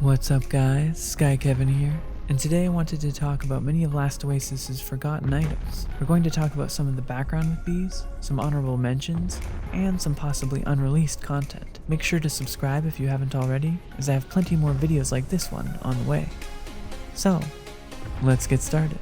What's up guys, SkyKevin here, and today I wanted to talk about many of Last Oasis's forgotten items. We're going to talk about some of the background with these, some honorable mentions, and some possibly unreleased content. Make sure to subscribe if you haven't already, as I have plenty more videos like this one on the way. So, let's get started.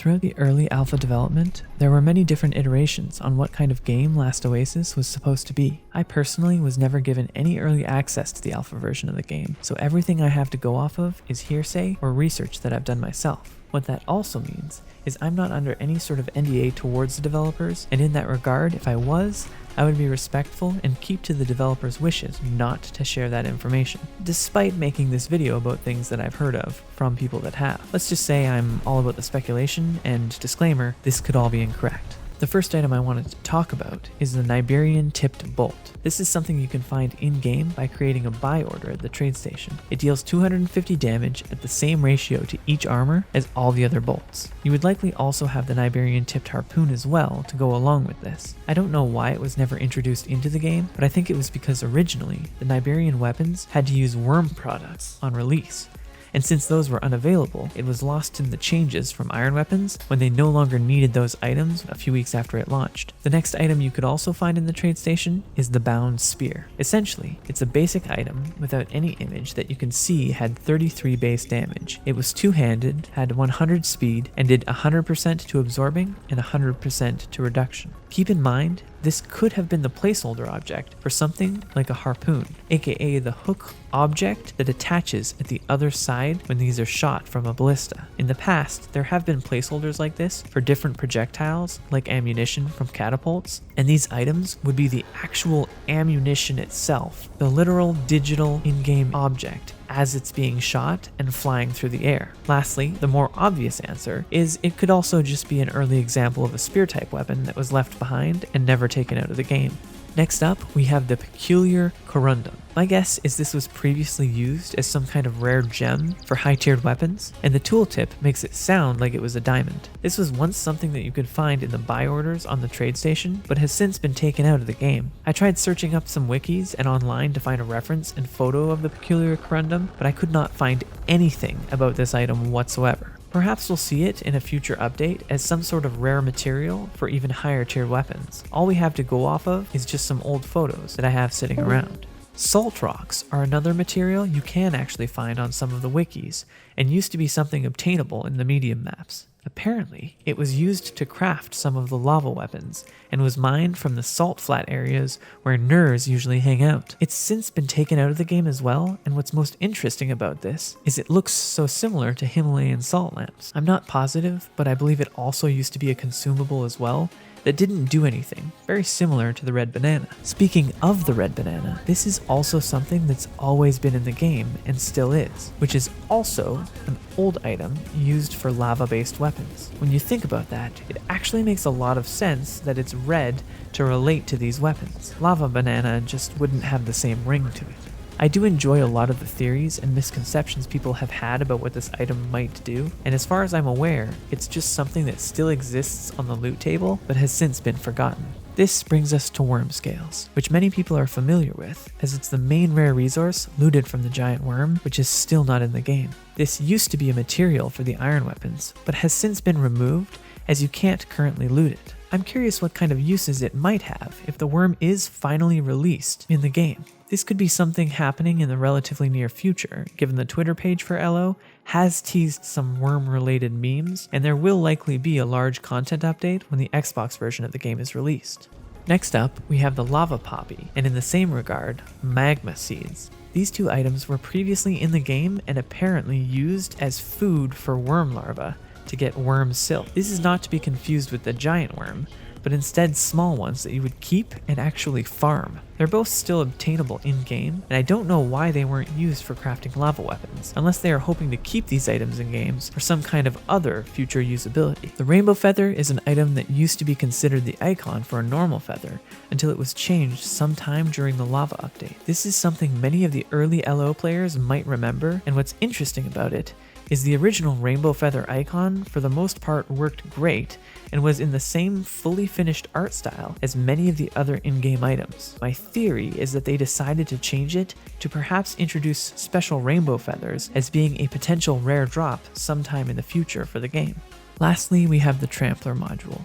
Throughout the early alpha development, there were many different iterations on what kind of game Last Oasis was supposed to be. I personally was never given any early access to the alpha version of the game, so everything I have to go off of is hearsay or research that I've done myself. What that also means is I'm not under any sort of NDA towards the developers, and in that regard, if I was, I would be respectful and keep to the developers' wishes not to share that information, despite making this video about things that I've heard of from people that have. Let's just say I'm all about the speculation, and disclaimer, this could all be incorrect. The first item I wanted to talk about is the Niberian tipped bolt. This is something you can find in-game by creating a buy order at the trade station. It deals 250 damage at the same ratio to each armor as all the other bolts. You would likely also have the Niberian tipped harpoon as well to go along with this. I don't know why it was never introduced into the game, but I think it was because originally the Niberian weapons had to use worm products on release. And since those were unavailable, it was lost in the changes from iron weapons when they no longer needed those items a few weeks after it launched. The next item you could also find in the trade station is the bound spear. Essentially, it's a basic item without any image that you can see had 33 base damage. It was two-handed, had 100 speed, and did 100% to absorbing and 100% to reduction. Keep in mind, this could have been the placeholder object for something like a harpoon, aka the hook object that attaches at the other side when these are shot from a ballista. In the past, there have been placeholders like this for different projectiles, like ammunition from catapults, and these items would be the actual ammunition itself, the literal digital in-game object as it's being shot and flying through the air. Lastly, the more obvious answer is it could also just be an early example of a spear type weapon that was left behind and never taken out of the game. Next up, we have the peculiar corundum. My guess is this was previously used as some kind of rare gem for high-tiered weapons, and the tooltip makes it sound like it was a diamond. This was once something that you could find in the buy orders on the trade station, but has since been taken out of the game. I tried searching up some wikis and online to find a reference and photo of the peculiar corundum, but I could not find anything about this item whatsoever. Perhaps we'll see it in a future update as some sort of rare material for even higher tier weapons. All we have to go off of is just some old photos that I have sitting around. Salt rocks are another material you can actually find on some of the wikis, and used to be something obtainable in the medium maps. Apparently, it was used to craft some of the lava weapons, and was mined from the salt flat areas where Nurs usually hang out. It's since been taken out of the game as well, and what's most interesting about this is it looks so similar to Himalayan salt lamps. I'm not positive, but I believe it also used to be a consumable as well, that didn't do anything, very similar to the red banana. Speaking of the red banana, this is also something that's always been in the game and still is, which is also an old item used for lava-based weapons. When you think about that, it actually makes a lot of sense that it's red to relate to these weapons. Lava banana just wouldn't have the same ring to it. I do enjoy a lot of the theories and misconceptions people have had about what this item might do, and as far as I'm aware, it's just something that still exists on the loot table, but has since been forgotten. This brings us to worm scales, which many people are familiar with, as it's the main rare resource looted from the giant worm, which is still not in the game. This used to be a material for the iron weapons, but has since been removed, as you can't currently loot it. I'm curious what kind of uses it might have if the worm is finally released in the game. This could be something happening in the relatively near future, given the Twitter page for LO has teased some worm-related memes, and there will likely be a large content update when the Xbox version of the game is released. Next up, we have the lava poppy, and in the same regard, magma seeds. These two items were previously in the game and apparently used as food for worm larvae to get worm silk. This is not to be confused with the giant worm, but instead small ones that you would keep and actually farm. They're both still obtainable in-game, and I don't know why they weren't used for crafting lava weapons, unless they are hoping to keep these items in games for some kind of other future usability. The rainbow feather is an item that used to be considered the icon for a normal feather, until it was changed sometime during the lava update. This is something many of the early LO players might remember, and what's interesting about it is the original rainbow feather icon for the most part worked great and was in the same fully finished art style as many of the other in-game items. My theory is that they decided to change it to perhaps introduce special rainbow feathers as being a potential rare drop sometime in the future for the game. Lastly, we have the Trampler module.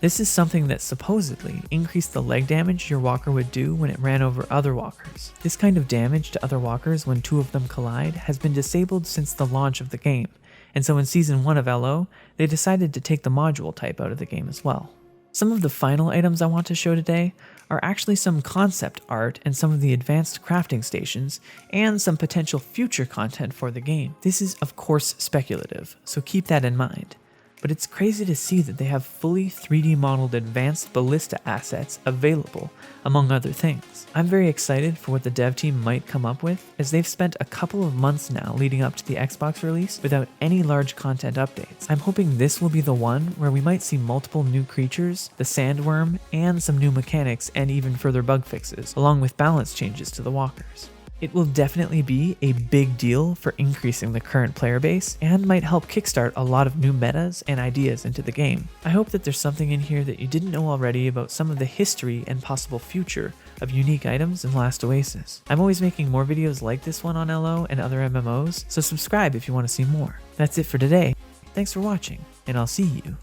This is something that supposedly increased the leg damage your walker would do when it ran over other walkers. This kind of damage to other walkers when two of them collide has been disabled since the launch of the game, and so in Season 1 of LO, they decided to take the module type out of the game as well. Some of the final items I want to show today are actually some concept art and some of the advanced crafting stations, and some potential future content for the game. This is of course speculative, so keep that in mind. But it's crazy to see that they have fully 3D modeled advanced ballista assets available, among other things. I'm very excited for what the dev team might come up with, as they've spent a couple of months now leading up to the Xbox release without any large content updates. I'm hoping this will be the one where we might see multiple new creatures, the sandworm, and some new mechanics and even further bug fixes, along with balance changes to the walkers. It will definitely be a big deal for increasing the current player base and might help kickstart a lot of new metas and ideas into the game. I hope that there's something in here that you didn't know already about some of the history and possible future of unique items in Last Oasis. I'm always making more videos like this one on LO and other MMOs, so subscribe if you want to see more. That's it for today. Thanks for watching, and I'll see you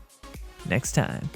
next time.